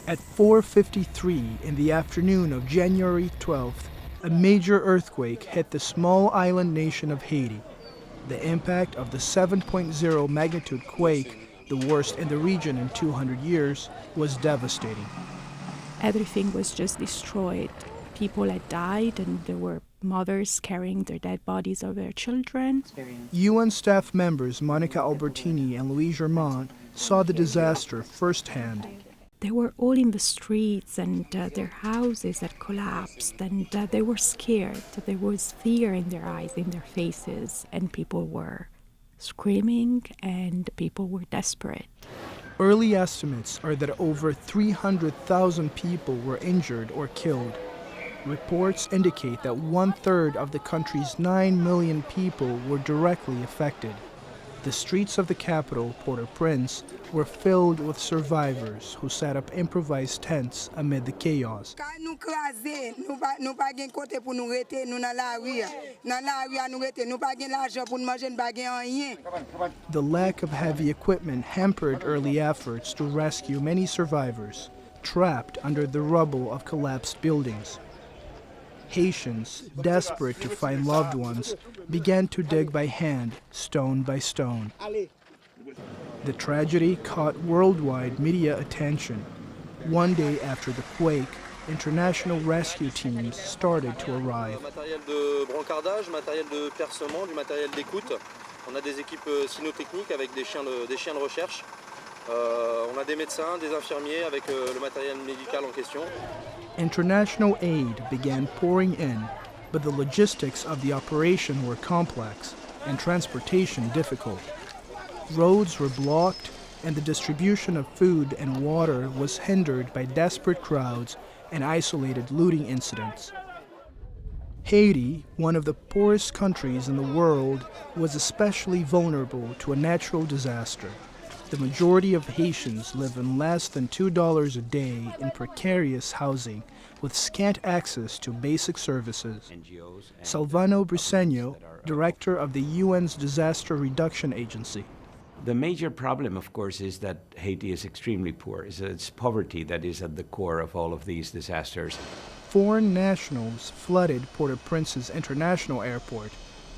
At 4:53 in the afternoon of January 12th, a major earthquake hit the small island nation of Haiti. The impact of the 7.0 magnitude quake, the worst in the region in 200 years, was devastating. Everything was just destroyed. People had died, and there were mothers carrying their dead bodies of their children. UN staff members Monica Albertini and Louis Germain saw the disaster firsthand. They were all in the streets, and their houses had collapsed, and they were scared. There was fear in their eyes, in their faces, and people were screaming, and people were desperate. Early estimates are that over 300,000 people were injured or killed. Reports indicate that 1/3 of the country's 9 million people were directly affected. The streets of the capital, Port-au-Prince, were filled with survivors who set up improvised tents amid the chaos. The lack of heavy equipment hampered early efforts to rescue many survivors, trapped under the rubble of collapsed buildings. Haitians, desperate to find loved ones, began to dig by hand, stone by stone. The tragedy caught worldwide media attention. One day after the quake, international rescue teams started to arrive. Matériel de brancardage, matériel de percement, du matériel d'écoute. On a des équipes cynotechniques avec des chiens de recherche. On a des médecins, des infirmiers avec le matériel médical en question. International aid began pouring in, but the logistics of the operation were complex and transportation difficult. Roads were blocked, and the distribution of food and water was hindered by desperate crowds and isolated looting incidents. Haiti, one of the poorest countries in the world, was especially vulnerable to a natural disaster. The majority of Haitians live on less than $2 a day in precarious housing with scant access to basic services. Salvano Briceño, director of the UN's Disaster Reduction Agency. The major problem, of course, is that Haiti is extremely poor. It's poverty that is at the core of all of these disasters. Foreign nationals flooded Port-au-Prince's international airport,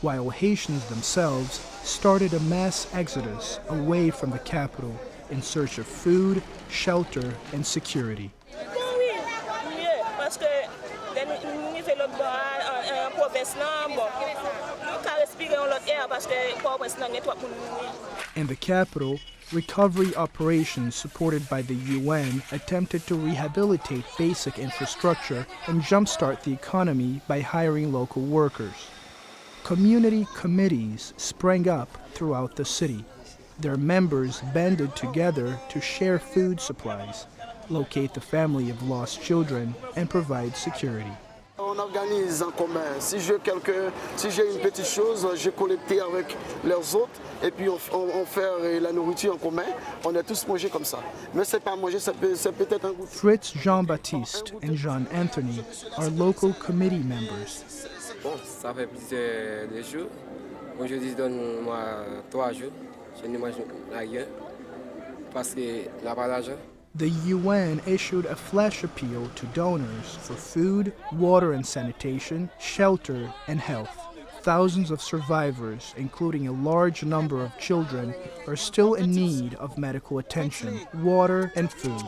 while Haitians themselves started a mass exodus away from the capital in search of food, shelter, and security. In the capital, recovery operations supported by the UN attempted to rehabilitate basic infrastructure and jumpstart the economy by hiring local workers. Community committees sprang up throughout the city. Their members banded together to share food supplies, locate the family of lost children, and provide security. On organise en commun. Si j'ai une petite chose, j'ai collecté avec les autres et puis on fait la nourriture en commun. On a tous mangé comme ça. Mais c'est pas manger, c'est peut-être un goût. Fritz Jean-Baptiste and Jean Anthony are local committee members. Bon, ça fait plusieurs jours. Aujourd'hui, donne-moi 3 jours. Je ne mange rien parce que n'a pas d'argent. The UN issued a flash appeal to donors for food, water and sanitation, shelter, and health. Thousands of survivors, including a large number of children, are still in need of medical attention, water, and food.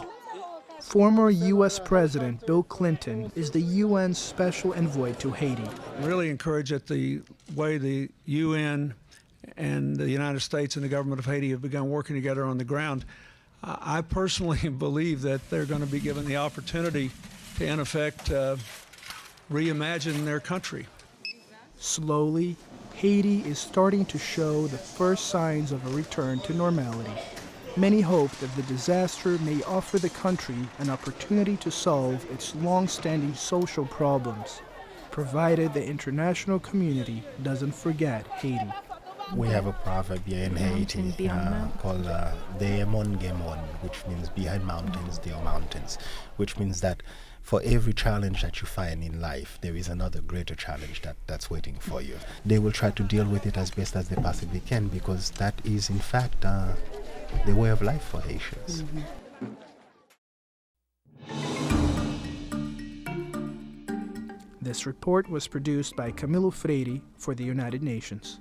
Former U.S. President Bill Clinton is the UN's special envoy to Haiti. I'm really encouraged at the way the UN and the United States and the government of Haiti have begun working together on the ground. I personally believe that they're going to be given the opportunity to, in effect, reimagine their country. Slowly, Haiti is starting to show the first signs of a return to normality. Many hope that the disaster may offer the country an opportunity to solve its long-standing social problems, provided the international community doesn't forget Haiti. We have a proverb here in Haiti called Deemon Gemon, which means behind mountains there are mountains, which means that for every challenge that you find in life, there is another greater challenge that's waiting for you. They will try to deal with it as best as they possibly can, because that is, in fact, the way of life for Haitians. Mm-hmm. This report was produced by Camilo Freire for the United Nations.